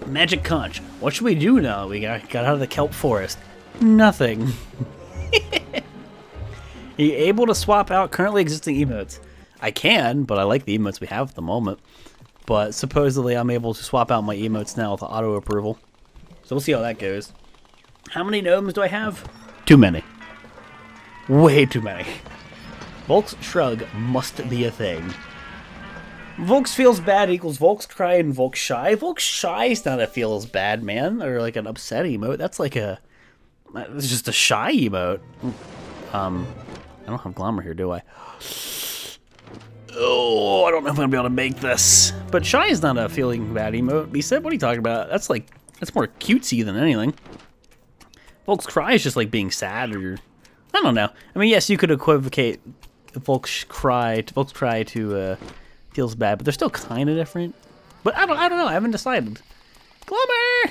Magic conch. What should we do now we got out of the kelp forest? Nothing. Are you able to swap out currently existing emotes? I can, but I like the emotes we have at the moment. But supposedly I'm able to swap out my emotes now with auto approval. So we'll see how that goes. How many gnomes do I have? Too many. Way too many. Volx shrug must be a thing. Volx feels bad equals Volx cry and Volx shy. Volx shy is not a feels bad, man. Or like an upset emote. That's like a... It's just a shy emote. I don't have Glommer here, do I? Oh, I don't know if I'm gonna be able to make this. But shy is not a feeling bad emote. B-Sip, what are you talking about? That's like... That's more cutesy than anything. Volx cry is just like being sad or... I don't know. I mean, yes, you could equivocate Volx cry to feels bad, but they're still kind of different. But I don't know. I haven't decided. Glommer!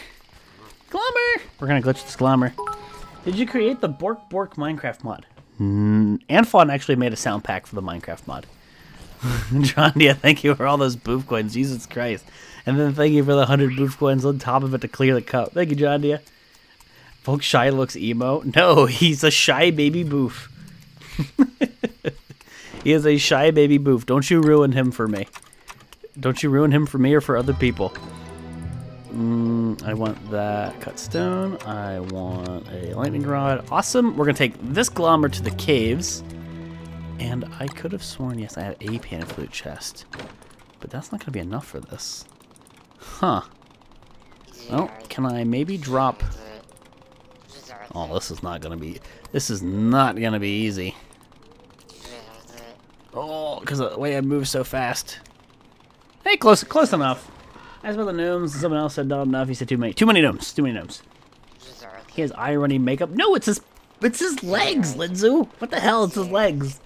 Glommer! We're gonna glitch this Glommer. Did you create the Bork Bork Minecraft mod? Anfon actually made a sound pack for the Minecraft mod. John, yeah, thank you for all those boof coins. Jesus Christ. And then thank you for the 100 boof coins on top of it to clear the cup. Thank you, John, yeah. Volx shy looks emo. No, he's a shy baby boof. He is a shy baby boof. Don't you ruin him for me. Don't you ruin him for me or for other people. I want that cut stone. I want a lightning rod. Awesome. We're going to take this Glommer to the caves. And I could have sworn, yes, I had a pan flute chest. But that's not going to be enough for this. Huh. Well, can I maybe drop... Oh, this is not going to be... This is not going to be easy. Oh, because of the way I move so fast. Hey, close enough. As for the gnomes, someone else said not enough. He said too many. Too many gnomes. Too many gnomes. He has irony makeup. No, it's his legs, Linzu. What the hell? It's his legs.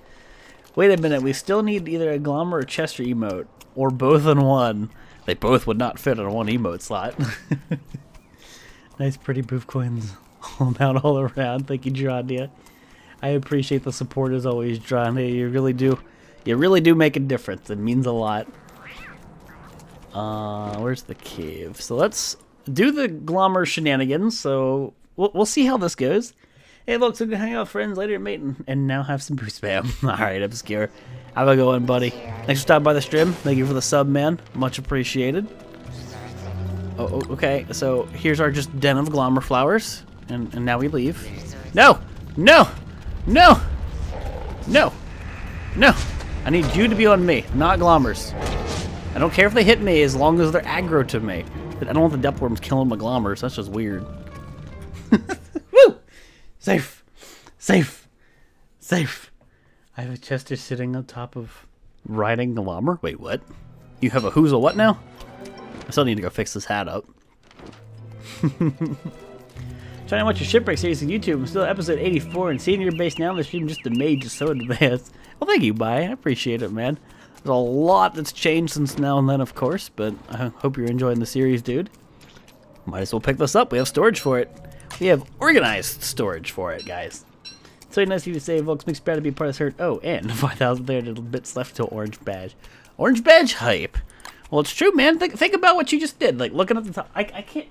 Wait a minute. We still need either a Glommer or Chester emote, or both in one. They both would not fit on one emote slot. Nice, pretty boof coins all about all around. Thank you, John. I appreciate the support as always, John. You really do. You really do make a difference. It means a lot. Where's the cave? So let's do the Glommer shenanigans. So we'll see how this goes. Hey, look, so we can hang out with friends later, mate, and now have some boost spam. All right, Obscure. Have a good one, buddy. Thanks for stopping by the stream. Thank you for the sub, man. Much appreciated. Oh, okay. So here's our just den of Glommer flowers, and now we leave. No, no, no, no, no. I need you to be on me, not Glommers. I don't care if they hit me as long as they're aggro to me. But I don't want the depth worms killing my Glommers. That's just weird. Woo! Safe. Safe. Safe. I have a Chester sitting on top of riding Glommer. Wait, what? You have a who's a what now? I still need to go fix this hat up. Trying to watch your Shipwrecked series on YouTube. I'm still at episode 84 and seeing your base now. The stream just made just so advanced. Well, thank you, bye. I appreciate it, man. There's a lot that's changed since now and then, of course, but I hope you're enjoying the series, dude. Might as well pick this up. We have storage for it. We have organized storage for it, guys. It's very nice of you to say Volx makes proud to be part of this herd. Oh, and 5,300 bits left to orange badge. Orange badge hype. Well, it's true, man. Think about what you just did. Like, looking at the top. I can't...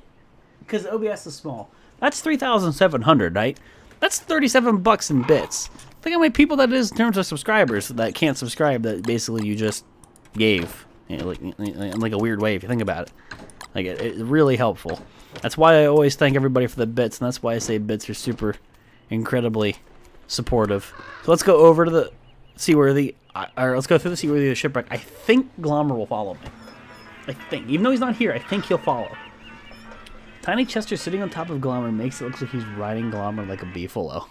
Because OBS is small. That's 3,700, right? That's 37 bucks in bits. Think how many people that is in terms of subscribers that can't subscribe that basically you just gave. You know, like a weird way if you think about it. Like, it's really helpful. That's why I always thank everybody for the bits, and that's why I say bits are super incredibly supportive. So let's go over to the... See where the... Or let's go through the see where the shipwreck. I think Glommer will follow me. I think. Even though he's not here, I think he'll follow. Tiny Chester sitting on top of Glommer makes it look like he's riding Glommer like a beefalo.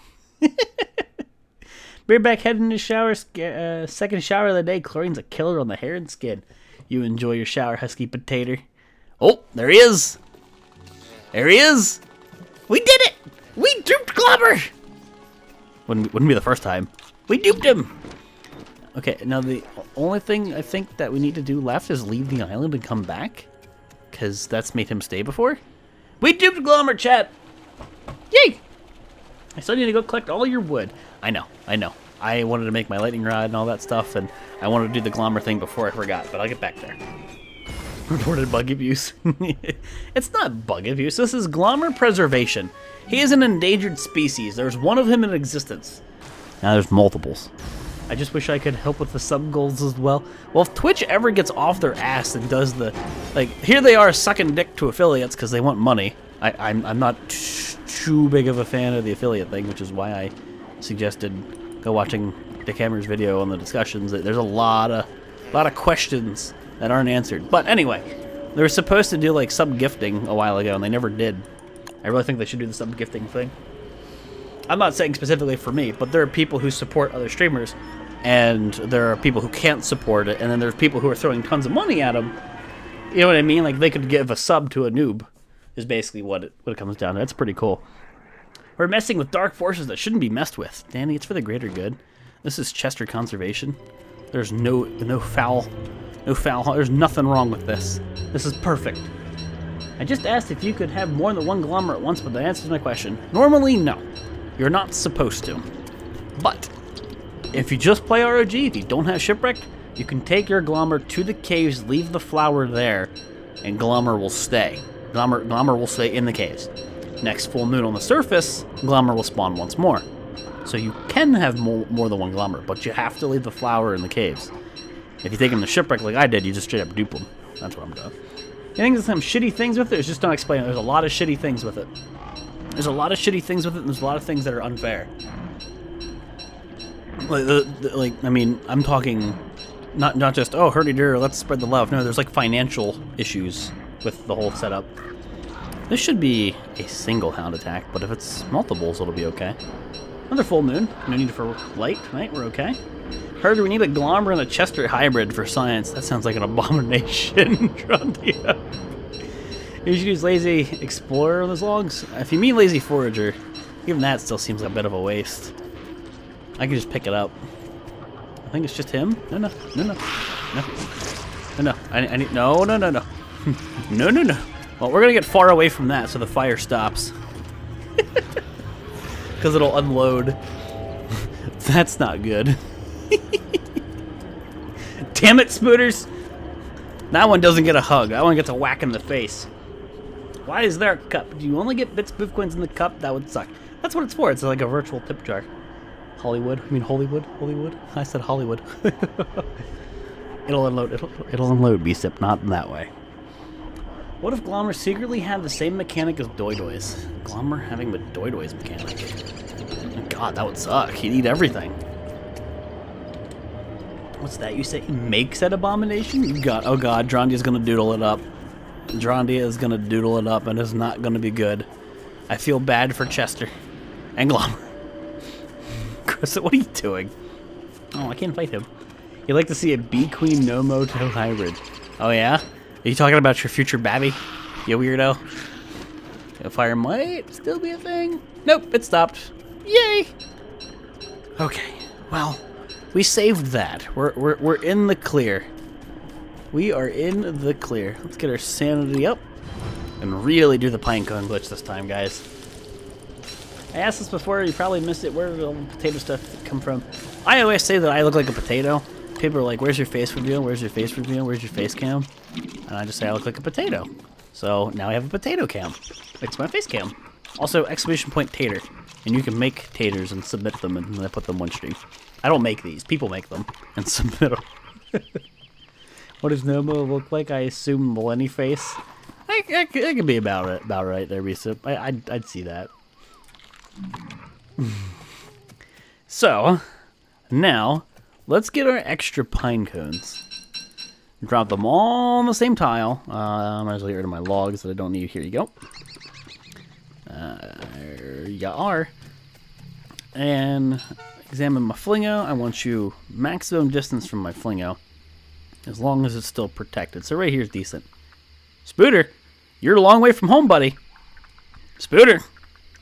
Bearback head in the shower, second shower of the day. Chlorine's a killer on the hair and skin. You enjoy your shower, husky potato. Oh, there he is. There he is. We did it. We duped Glommer. Wouldn't be the first time. We duped him. Okay, now the only thing I think that we need to do left is leave the island and come back. Because that's made him stay before. We duped Glommer, chat. Yay. I still need to go collect all your wood. I know. I wanted to make my lightning rod and all that stuff, and I wanted to do the Glommer thing before I forgot, but I'll get back there. Reported bug abuse. It's not bug abuse, this is Glommer preservation. He is an endangered species. There's one of him in existence. Now there's multiples. I just wish I could help with the sub goals as well. Well, if Twitch ever gets off their ass and does the, like, here they are sucking dick to affiliates because they want money. I'm not too big of a fan of the affiliate thing, which is why I suggested go watching Dick Hammer's video on the discussions. There's a lot of questions that aren't answered. But anyway, they were supposed to do like sub gifting a while ago, and they never did. I really think they should do the sub gifting thing. I'm not saying specifically for me, but there are people who support other streamers, and there are people who can't support it, and then there's people who are throwing tons of money at them. You know what I mean? Like, they could give a sub to a noob, is basically what it comes down to. That's pretty cool. We're messing with dark forces that shouldn't be messed with. Danny, it's for the greater good. This is Chester conservation. There's no foul, there's nothing wrong with this. This is perfect. I just asked if you could have more than one Glommer at once, but that answers my question. Normally, no. You're not supposed to. But if you just play ROG, if you don't have Shipwrecked, you can take your Glommer to the caves, leave the flower there, and Glommer will stay. Glommer will stay in the caves. Next full moon on the surface, Glommer will spawn once more. So you can have more than one Glommer, but you have to leave the flower in the caves. If you take him to Shipwreck like I did, you just straight up dupe him. That's what I'm doing. You think there's some shitty things with it? It's just not explained. There's a lot of shitty things with it. There's a lot of shitty things with it, and there's a lot of things that are unfair. Like, I mean, I'm talking not just, oh, hurdy-dur, let's spread the love. No, there's like financial issues with the whole setup. This should be a single hound attack, but if it's multiples, it'll be okay. Another full moon. No need for light tonight. We're okay. Heard we need a Glommer and a Chester hybrid for science. That sounds like an abomination. You should use Lazy Explorer on those logs. If you mean Lazy Forager, even that still seems like a bit of a waste. I can just pick it up. I think it's just him. No. I need no. No. Well, we're gonna get far away from that so the fire stops. Because it'll unload. That's not good. Damn it, Spooters! That one doesn't get a hug. That one gets a whack in the face. Why is there a cup? Do you only get bits of coins in the cup? That would suck. That's what it's for. It's like a virtual tip jar. Hollywood. I mean Hollywood. I said Hollywood. It'll unload. It'll unload, Beastip. Not in that way. What if Glommer secretly had the same mechanic as Doidois? Glommer having the Doidois mechanic. God, that would suck. He'd eat everything. What's that you say? Make said abomination? You got. Oh god, Drondia's gonna doodle it up. Drondia is gonna doodle it up, and it's not gonna be good. I feel bad for Chester and Glommer. Chris, what are you doing? Oh, I can't fight him. You'd like to see a Bee Queen Nomo to hybrid. Oh yeah? Are you talking about your future babby? You weirdo. Fire might still be a thing. Nope, it stopped. Yay! Okay, well, we saved that. We're in the clear. We are in the clear. Let's get our sanity up and really do the pinecone glitch this time, guys. I asked this before, you probably missed it. Where did all the potato stuff come from? I always say that I look like a potato. People are like, where's your face reveal? Where's your face reveal? Where's your face cam? And I just say I look like a potato. So now I have a potato cam. It's my face cam. Also, exclamation point tater. And you can make taters and submit them, and then I put them one stream. I don't make these. People make them and submit them. What does Nomo look like? I assume Millennium face. I could be about right there, Bisa. I'd see that. So, now, let's get our extra pine cones. Drop them all on the same tile. I might as well get rid of my logs that I don't need. Here you go. There you are. And examine my flingo. I want you maximum distance from my flingo, as long as it's still protected. So right here is decent. Spooter, you're a long way from home, buddy. Spooter,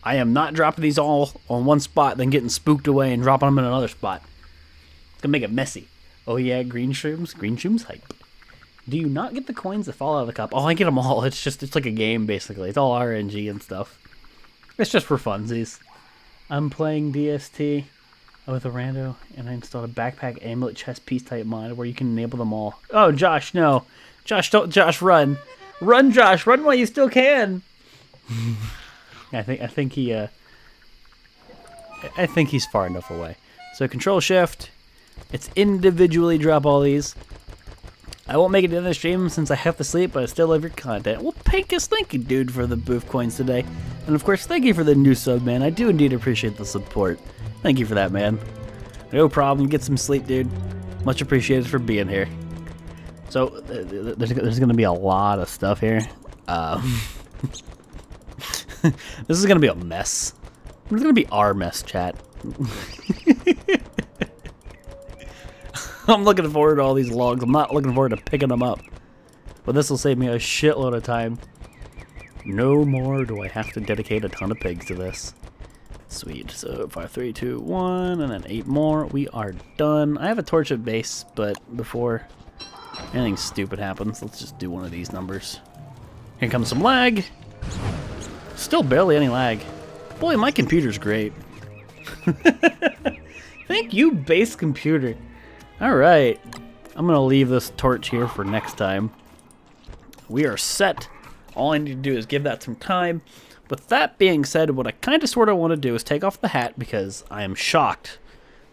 I am not dropping these all on one spot, then getting spooked away and dropping them in another spot. It's gonna make it messy. Oh yeah, green shrooms. Green shrooms hype. Do you not get the coins that fall out of the cup? Oh, I get them all. It's like a game, basically. It's all RNG and stuff. It's just for funsies. I'm playing DST. with a rando, and I installed a backpack amulet chest piece type mod where you can enable them all. Oh, Josh, no. Josh, don't. Josh, run. Run, Josh. Run while you still can. I think he's far enough away. So Control Shift. It's individually drop all these. I won't make it to the end of the stream since I have to sleep, but I still love your content. Well, Pinkus, thank you, dude, for the booth coins today. And of course, thank you for the new sub, man. I do indeed appreciate the support. Thank you for that, man. No problem. Get some sleep, dude. Much appreciated for being here. So, there's going to be a lot of stuff here. This is going to be a mess. It's going to be our mess, chat. I'm looking forward to all these logs. I'm not looking forward to picking them up. But this will save me a shitload of time. No more do I have to dedicate a ton of pigs to this. Sweet. So 5, 3, 2, 1, and then 8 more. We are done. I have a torch at base, but before anything stupid happens, let's just do one of these numbers. Here comes some lag. Still barely any lag. Boy, my computer's great. Thank you, base computer. Alright. I'm going to leave this torch here for next time. We are set. All I need to do is give that some time. With that being said, what I kind of sort of want to do is take off the hat because I am shocked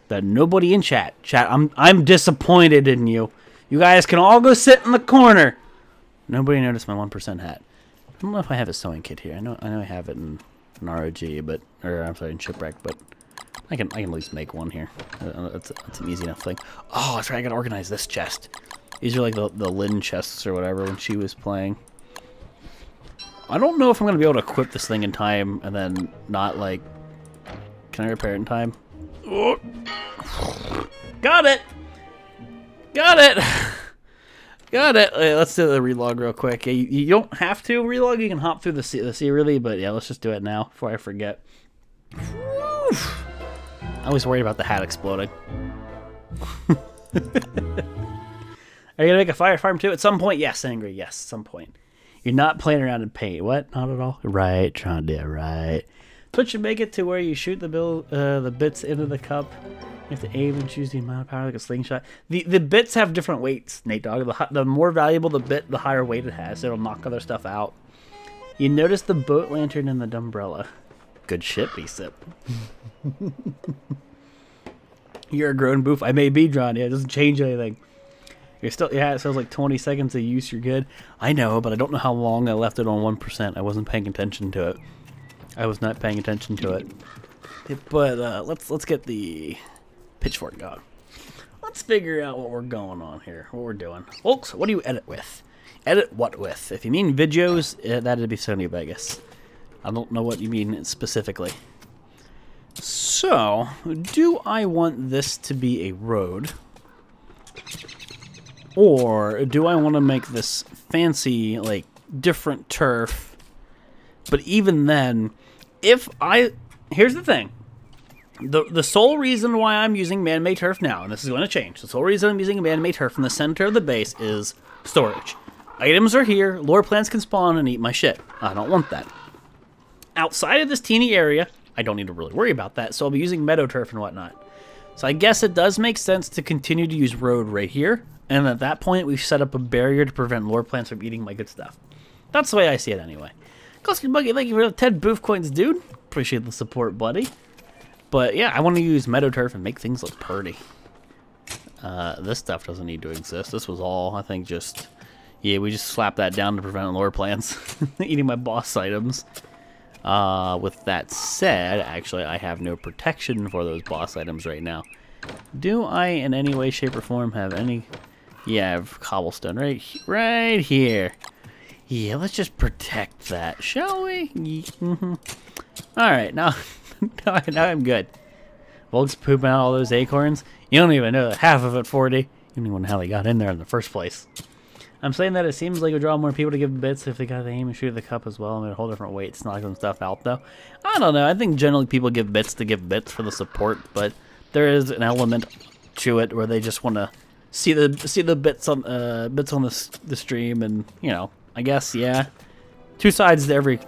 that nobody in chat. I'm disappointed in you. You guys can all go sit in the corner. Nobody noticed my 1% hat. I don't know if I have a sewing kit here. I know I have it in ROG, but I'm sorry, in Shipwrecked, but I can at least make one here. That's an easy enough thing. Oh, that's right. I gotta organize this chest. These are like the Lynn chests or whatever when she was playing. I don't know if I'm gonna be able to equip this thing in time and then not like. Can I repair it in time? Oh. Got it. Got it. Got it. Let's do the relog real quick. You don't have to relog. You can hop through the sea really, but yeah, let's just do it now before I forget. I was worried about the hat exploding. Are you gonna make a fire farm too at some point? Yes, Angry. Yes, at some point. You're not playing around in paint. What? Not at all. Right, trying to do it right. Twitch should make it to where you shoot the bits into the cup. You have to aim and choose the amount of power like a slingshot. The bits have different weights, Nate Dogg. The more valuable the bit, the higher weight it has. It'll knock other stuff out. You notice the boat lantern and the umbrella. Good shit, B-Sip. You're a grown boof. I may be drawn. Yeah, it doesn't change anything. You're still, yeah, it says like 20 seconds of use, you're good. I know, but I don't know how long I left it on 1%. I wasn't paying attention to it. I was not paying attention to it. But let's get the pitchfork going. Let's figure out what we're going on here, what we're doing. Folks, what do you edit with? Edit what with? If you mean videos, that'd be Sony Vegas. I don't know what you mean specifically. So, do I want this to be a road? Or do I want to make this fancy, like, different turf? But even then, here's the thing. The sole reason why I'm using man-made turf now, and this is going to change, the sole reason I'm using man-made turf in the center of the base is storage. Items are here, lore plants can spawn and eat my shit. I don't want that. Outside of this teeny area, I don't need to really worry about that, so I'll be using meadow turf and whatnot. So I guess it does make sense to continue to use road right here, and at that point we've set up a barrier to prevent lore plants from eating my good stuff. That's the way I see it anyway. Custom Buggy, thank you for the 10 booth coins, dude. Appreciate the support, buddy. But yeah, I want to use meadow turf and make things look pretty. This stuff doesn't need to exist. This was all, I think, just... Yeah, we just slapped that down to prevent lore plants eating my boss items. With that said, actually, I have no protection for those boss items right now. Do I, in any way, shape, or form, have any... Yeah, I have cobblestone right here. Yeah, let's just protect that, shall we? Alright, now I'm good. Volx pooping out all those acorns. You don't even know half of it, 40. You don't even know how they got in there in the first place. I'm saying that it seems like it would draw more people to give bits if they got the aim and shoot the cup as well. I mean, a whole different weight, knocking stuff out, though. I don't know. I think generally people give bits to give bits for the support, but there is an element to it where they just want to see the bits on the stream, and you know, I guess yeah, two sides to every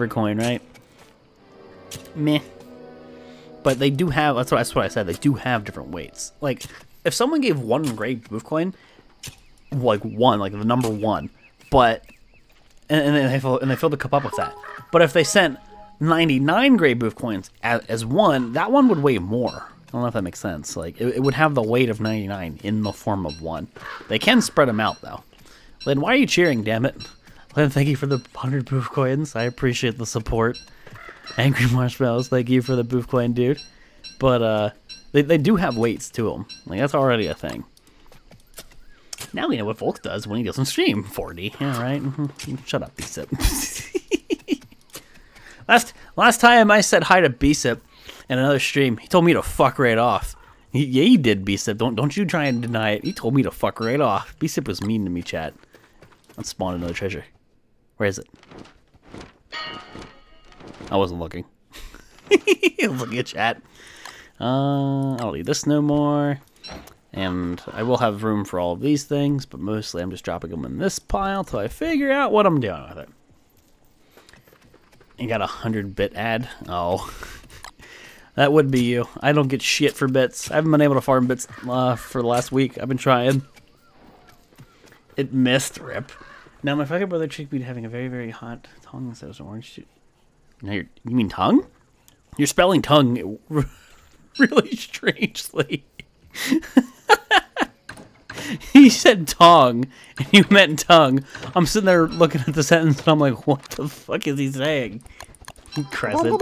coin, right? Meh. But they do have, that's what I said, they do have different weights. Like, if someone gave 1 gray boof coin, like 1, like the number 1, but, and they filled the cup up with that. But if they sent 99 gray boof coins as 1, that one would weigh more. I don't know if that makes sense. Like, it would have the weight of 99 in the form of 1. They can spread them out, though. Lynn, why are you cheering, damn it? Lynn, thank you for the 100 boof coins. I appreciate the support. Angry Marshmallows, thank you for the boof coin, dude. But, they do have weights to them. Like, that's already a thing. Now we know what Volx does when he goes on stream. 40. Yeah, right? Shut up, Bsip. Last time I said hi to Bsip in another stream, he told me to fuck right off. Yeah, he did, Bsip. Don't you try and deny it. He told me to fuck right off. Bsip was mean to me, chat. Let's spawn another treasure. Where is it? I wasn't looking. I was looking at chat. I don't need this no more. And I will have room for all of these things, but mostly I'm just dropping them in this pile till I figure out what I'm doing with it. You got a 100-bit ad? Oh. That would be you. I don't get shit for bits. I haven't been able to farm bits for the last week. I've been trying. It missed, rip. Now, my fucking brother tricked me to having a very, very hot tongue instead of some orange juice. Now you mean tongue? You're spelling tongue really strangely. He said tongue, and you meant tongue. I'm sitting there looking at the sentence, and I'm like, what the fuck is he saying? Crescent.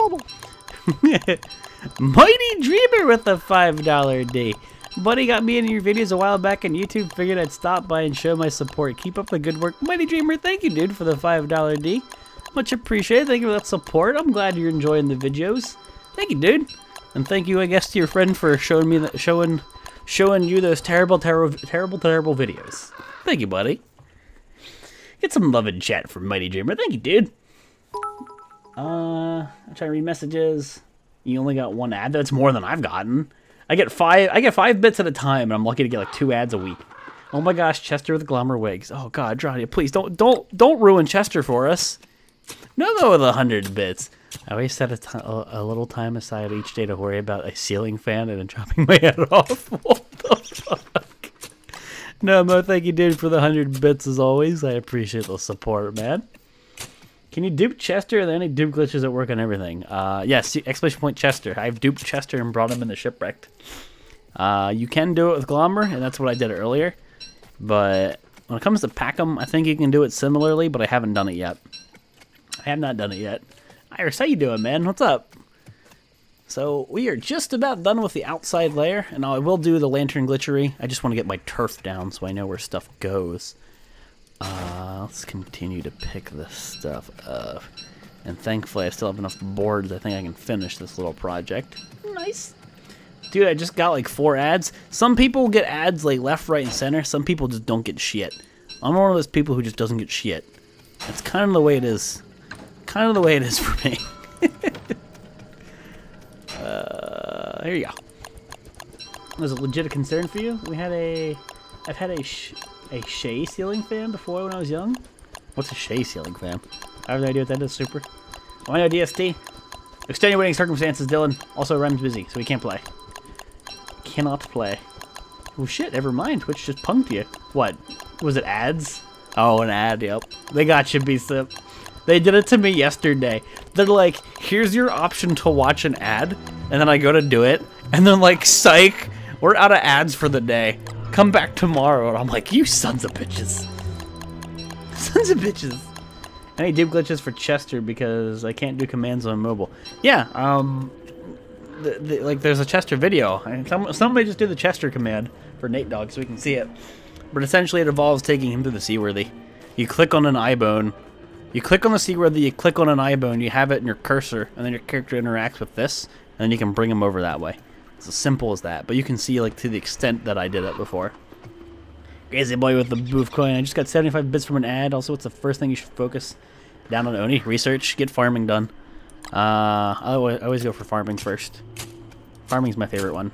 Mighty Dreamer with the $5 D. Buddy got me into your videos a while back on YouTube. Figured I'd stop by and show my support. Keep up the good work. Mighty Dreamer, thank you, dude, for the $5 D. Much appreciated. Thank you for that support. I'm glad you're enjoying the videos. Thank you, dude. And thank you, I guess, to your friend for showing me that, showing you those terrible videos. Thank you, buddy. Get some love in chat from Mighty Dreamer. Thank you, dude. I'm trying to read messages. You only got 1 ad. That's more than I've gotten. I get 5 bits at a time, and I'm lucky to get like 2 ads a week. Oh my gosh, Chester with the Glommer wigs. Oh god, Johnny, please don't ruin Chester for us. No, with 100 bits. I always set a little time aside each day to worry about a ceiling fan and then dropping my head off. What the fuck? No, Mo, thank you, dude, for the 100 bits as always. I appreciate the support, man. Can you dupe Chester? Are there any dupe glitches that work on everything? Yes, exclamation point Chester. I've duped Chester and brought him into Shipwrecked. You can do it with Glommer, and that's what I did earlier. But when it comes to Packham, I think you can do it similarly, but I haven't done it yet. I have not done it yet. Iris, how you doing, man? What's up? So we are just about done with the outside layer, and I will do the lantern glitchery. I just want to get my turf down so I know where stuff goes. Let's continue to pick this stuff up. And thankfully I still have enough boards. I think I can finish this little project. Nice. Dude, I just got like 4 ads. Some people get ads like left, right, and center. Some people just don't get shit. I'm one of those people who just doesn't get shit. That's kind of the way it is. Kind of the way it is for me. Here you go. Was it legit a concern for you? I've had a Shea ceiling fan before when I was young. What's a Shea ceiling fan? I have no idea what that is. Super. Oh, I know DST. Extenuating circumstances, Dylan. Also, Rem's busy, so he can't play. Cannot play. Oh shit, never mind. Twitch just punked you. What? Was it ads? Oh, an ad, yep. They got you, B-Sip. They did it to me yesterday. They're like, here's your option to watch an ad. And then I go to do it. And they're like, psych, we're out of ads for the day. Come back tomorrow. And I'm like, you sons of bitches. Sons of bitches. I need dupe glitches for Chester because I can't do commands on mobile. Yeah, like there's a Chester video. Somebody just do the Chester command for Nate Dogg so we can see it. But essentially it involves taking him to the Seaworthy. You click on an eye bone. You click on the Seaworthy, you click on an eye bone, you have it in your cursor, and then your character interacts with this, and then you can bring him over that way. It's as simple as that, but you can see like to the extent that I did it before. Crazy boy with the boof coin. I just got 75 bits from an ad. Also, what's the first thing you should focus down on, Oni? Research, get farming done. I always go for farming first. Farming's my favorite one.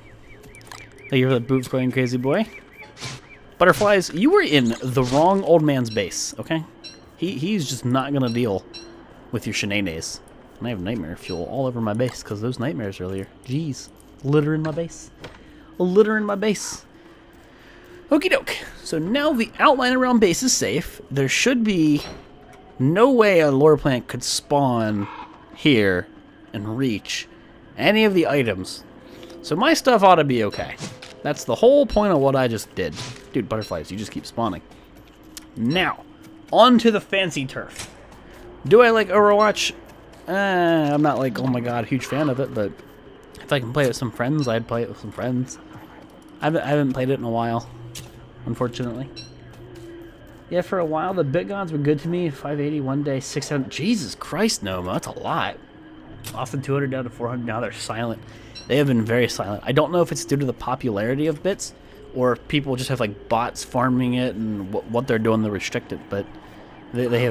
Thank you for the boof coin, crazy boy. Butterflies, you were in the wrong old man's base, okay? He's just not gonna deal with your shenanigans. And I have nightmare fuel all over my base because those nightmares earlier. Jeez. Litter in my base. A litter in my base. Okie doke. So now the outline around base is safe. There should be no way a lore plant could spawn here and reach any of the items. So my stuff ought to be okay. That's the whole point of what I just did. Dude, butterflies, you just keep spawning. Now, on to the fancy turf. Do I like Overwatch? I'm not like, oh my god, huge fan of it, but if I can play it with some friends, I'd play it with some friends. I haven't played it in a while, unfortunately. Yeah, for a while, the bit gods were good to me. 580 one day, 600. Jesus Christ, Gnome, that's a lot. Off the 200 down to 400, now they're silent. They have been very silent. I don't know if it's due to the popularity of bits, or if people just have like bots farming it and what they're doing to restrict it, but they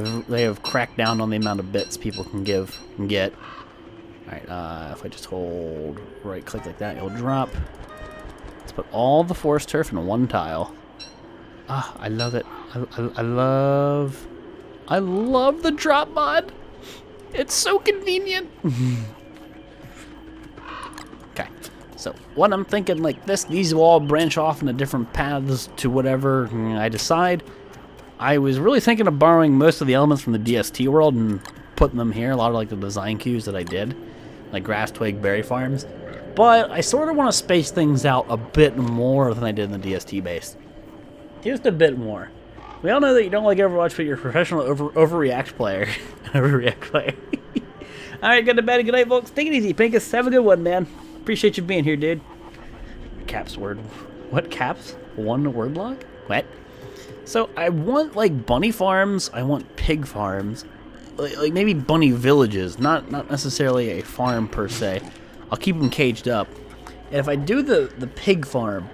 have cracked down on the amount of bits people can give and get. Alright, if I just hold right click like that, it'll drop. Let's put all the forest turf in one tile. Ah, I love it. I love the drop mod. It's so convenient. Okay, so what I'm thinking like this, these will all branch off into different paths to whatever I decide. I was really thinking of borrowing most of the elements from the DST world and putting them here. A lot of like the design cues that I did, like grass, twig, berry farms. But I sort of want to space things out a bit more than I did in the DST base. Just a bit more. We all know that you don't like Overwatch, but you're a professional overreact player. Overreact player. Alright, good to bed. Good night, folks. Take it easy, Pinkus. Have a good one, man. Appreciate you being here, dude. Caps word. What caps? One word log? What? So I want like bunny farms. I want pig farms. Like maybe bunny villages. Not necessarily a farm per se. I'll keep them caged up. And if I do the pig farm,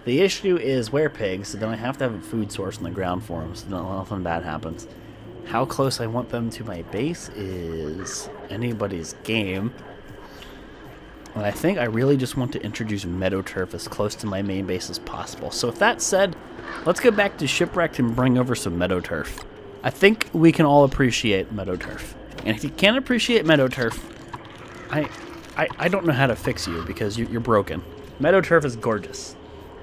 the issue is werepigs, so then I have to have a food source in the ground for them, so nothing bad happens. How close I want them to my base is anybody's game. And I think I really just want to introduce meadow turf as close to my main base as possible. So with that said, let's go back to Shipwrecked and bring over some meadow turf. I think we can all appreciate meadow turf. And if you can't appreciate meadow turf, I don't know how to fix you because you're broken. Meadow turf is gorgeous.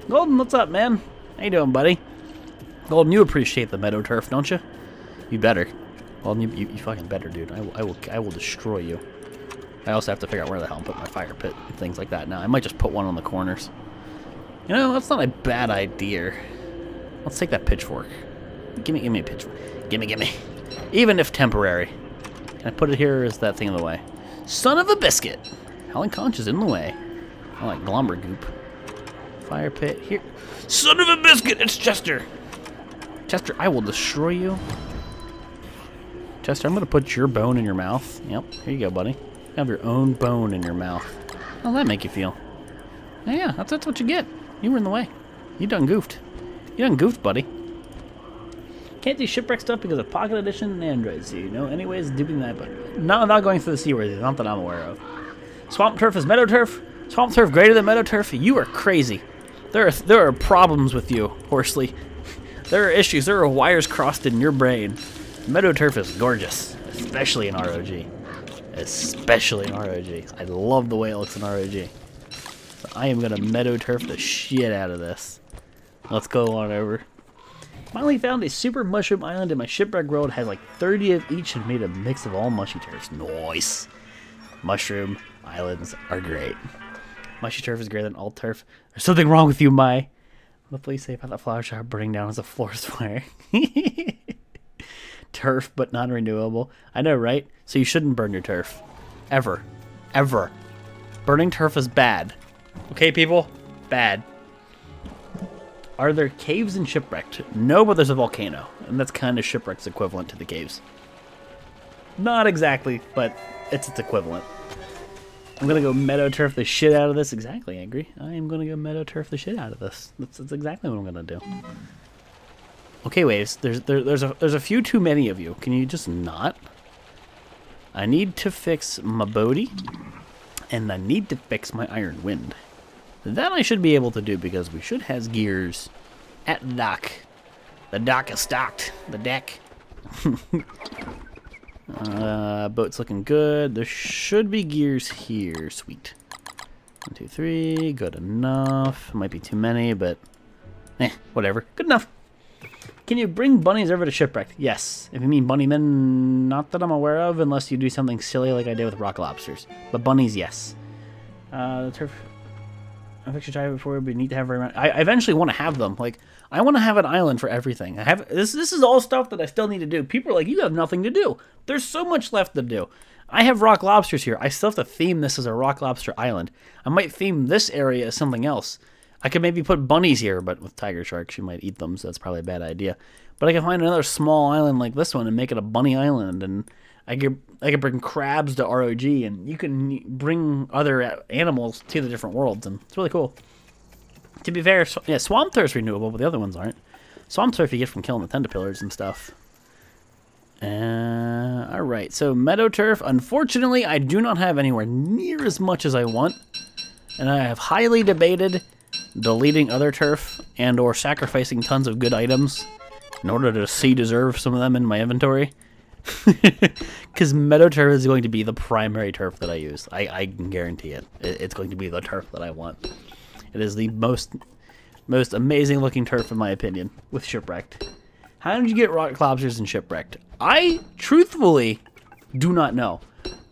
Golden, what's up, man? How you doing, buddy? Golden, you appreciate the meadow turf, don't you? You better. Golden, you fucking better, dude. I will destroy you. I also have to figure out where the hell I'm putting my fire pit and things like that now. I might just put one on the corners. You know, that's not a bad idea. Let's take that pitchfork. Give me a pitchfork. Gimme. Even if temporary. Can I put it here or is that thing in the way? Son of a biscuit! Howling Conch is in the way. I like Glommer goop. Fire pit here. Son of a biscuit! It's Chester! Chester, I will destroy you. Chester, I'm gonna put your bone in your mouth. Yep, here you go, buddy. Have your own bone in your mouth. How'll that make you feel? Yeah, that's what you get. You were in the way. You done goofed. You done goofed, buddy. Can't do shipwreck stuff because of Pocket Edition and Android, so you know anyways doing that, but not without going through the C words, not that I'm aware of. Swamp turf is meadow turf. Swamp turf greater than meadow turf. You are crazy. There are problems with you, Horsley. There are issues. There are wires crossed in your brain. Meadow turf is gorgeous, especially in ROG. Especially in ROG. I love the way it looks in ROG. So I am gonna meadow turf the shit out of this. Let's go on over. Finally found a super mushroom island in my shipwreck world. Has like 30 of each and made a mix of all mushy turfs. Nice. Mushroom islands are great. Mushy turf is greater than all turf. There's something wrong with you, Mai. What the police say about that flower shop burning down as a forest fire? Turf, but non-renewable. I know, right? So you shouldn't burn your turf. Ever. Ever. Burning turf is bad. Okay, people? Bad. Are there caves in Shipwrecked? No, but there's a volcano. And that's kind of Shipwrecked's equivalent to the caves. Not exactly, but it's its equivalent. I'm going to go meadow turf the shit out of this. Exactly, Angry. I am going to go meadow turf the shit out of this. That's exactly what I'm going to do. Okay, waves. There's a few too many of you. Can you just not? I need to fix my boaty. And I need to fix my iron wind. That I should be able to do because we should have gears at the dock. The dock is stocked. The deck. Boat's looking good. There should be gears here. Sweet. 1, 2, 3. Good enough. Might be too many, but whatever. Good enough. Can you bring bunnies over to Shipwrecked? Yes. If you mean bunny men, not that I'm aware of, unless you do something silly like I did with rock lobsters. But bunnies, yes. The turf. I've actually tried it before, but you need to have around. I eventually want to have them. Like, I want to have an island for everything. I have this is all stuff that I still need to do. People are like, you have nothing to do. There's so much left to do. I have rock lobsters here. I still have to theme this as a rock lobster island. I might theme this area as something else. I could maybe put bunnies here, but with tiger sharks, you might eat them, so that's probably a bad idea. But I can find another small island like this one and make it a bunny island, and I could bring crabs to ROG, and you can bring other animals to the different worlds, and it's really cool. To be fair, yeah, swamp turf's renewable, but the other ones aren't. Swamp turf you get from killing the tentapillars and stuff. Alright, so meadow turf, unfortunately, I do not have anywhere near as much as I want, and I have highly debated deleting other turf and or sacrificing tons of good items in order to deserve some of them in my inventory. Because meadow turf is going to be the primary turf that I use. I can guarantee it. It's going to be the turf that I want. It is the most amazing looking turf in my opinion with Shipwrecked. How did you get rock lobsters in Shipwrecked? I truthfully do not know.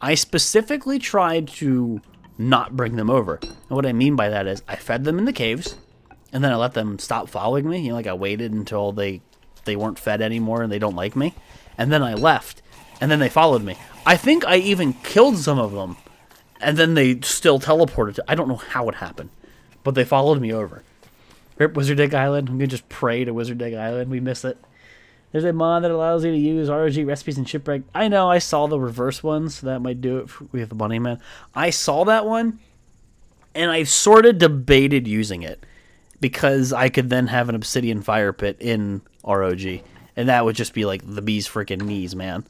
I specifically tried to not bring them over. And what I mean by that is I fed them in the caves, and then I let them stop following me. You know, like I waited until they weren't fed anymore and they don't like me. And then I left, and then they followed me. I think I even killed some of them, and then they still teleported. I don't know how it happened, but they followed me over. Rip Wizard Egg Island. I'm going to just pray to Wizard Egg Island. We miss it. There's a mod that allows you to use ROG recipes in Shipwreck. I know, I saw the reverse one, so that might do it with the Bunny Man. I saw that one, and I sort of debated using it, because I could then have an obsidian fire pit in ROG, and that would just be like the bee's freaking knees, man.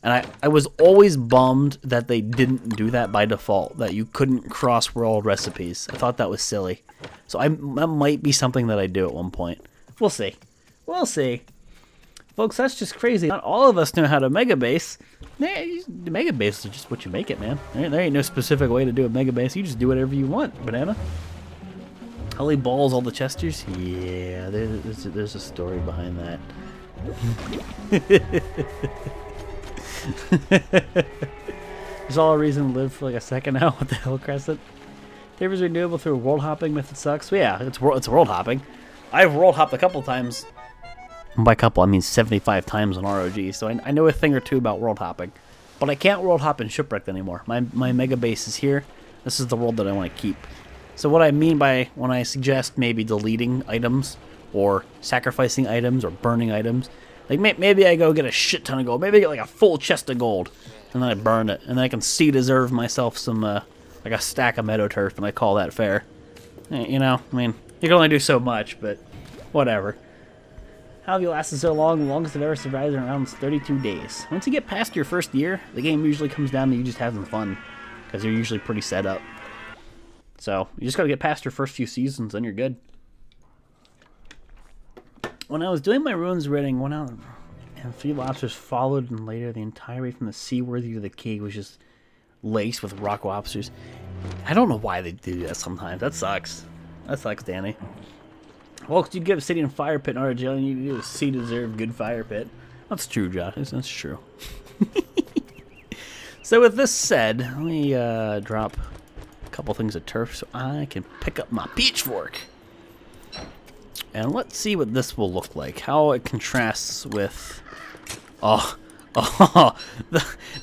And I was always bummed that they didn't do that by default, that you couldn't cross world recipes. I thought that was silly. So that might be something that I do at one point. We'll see. We'll see. Folks, that's just crazy. Not all of us know how to mega base. The mega base is just what you make it, man. There ain't no specific way to do a mega base. You just do whatever you want, banana. Holly balls all the Chesters? Yeah, there's a story behind that. There's all a reason to live for like a second now. What the hell, Crescent? Favors renewable through world hopping method sucks. Well, yeah, it's world hopping. I've world hopped a couple times. And by couple, I mean 75 times on ROG, so I know a thing or two about world hopping. But I can't world hop in Shipwrecked anymore. My mega base is here. This is the world that I want to keep. So what I mean by when I suggest maybe deleting items, or sacrificing items, or burning items, like maybe I go get a shit ton of gold. Maybe I get like a full chest of gold, and then I burn it, and then I can deserve myself some, like a stack of meadow turf, and I call that fair. You know, I mean, you can only do so much, but whatever. How have you lasted so long? The longest I've ever survived in around 32 days. Once you get past your first year, the game usually comes down to you just having fun, because you're usually pretty set up. So, you just gotta get past your first few seasons, then you're good. When I was doing my ruins reading, went out and 3 lobsters followed, and later the entire way from the seaworthy to the cave was just laced with rock lobsters. I don't know why they do that sometimes. That sucks. That sucks, Danny. Well, you give Obsidian Fire Pit in RJ, and you do a C-deserved good fire pit. That's true, Josh. That's true. So with this said, let me drop a couple things of turf so I can pick up my pitchfork. And let's see what this will look like. How it contrasts with... Oh.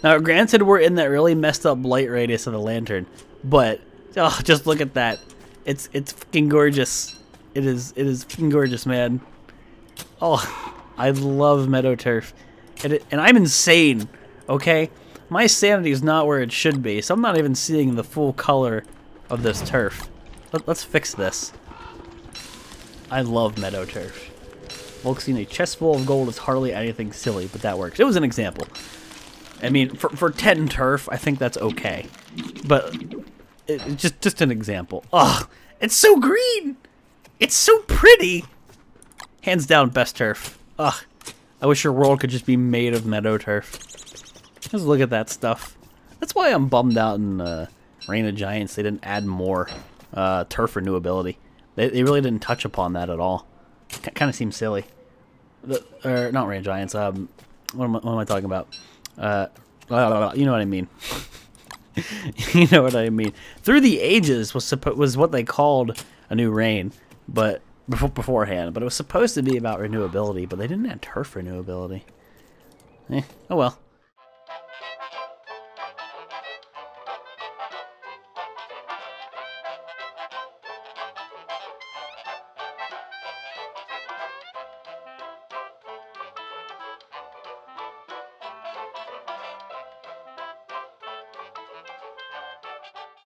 Now, granted, we're in that really messed up light radius of the lantern. But, oh, just look at that. It's fucking gorgeous. It is fucking gorgeous, man. Oh, I love meadow turf. And I'm insane, okay? My sanity is not where it should be, so I'm not even seeing the full color of this turf. Let's fix this. I love meadow turf. Volx, a chest full of gold is hardly anything silly, but that works. It was an example. I mean, for 10 turf, I think that's okay. But it's just an example. Ugh, it's so green! It's so pretty! Hands down, best turf. Ugh, I wish your world could just be made of meadow turf. Let's look at that stuff. That's why I'm bummed out in Reign of Giants. They didn't add more turf renewability. They really didn't touch upon that at all. Kind of seems silly. Or not Reign of Giants. What am I talking about? You know what I mean. You know what I mean. Through the Ages was what they called a new reign, but beforehand. But it was supposed to be about renewability, but they didn't add turf renewability. Oh well.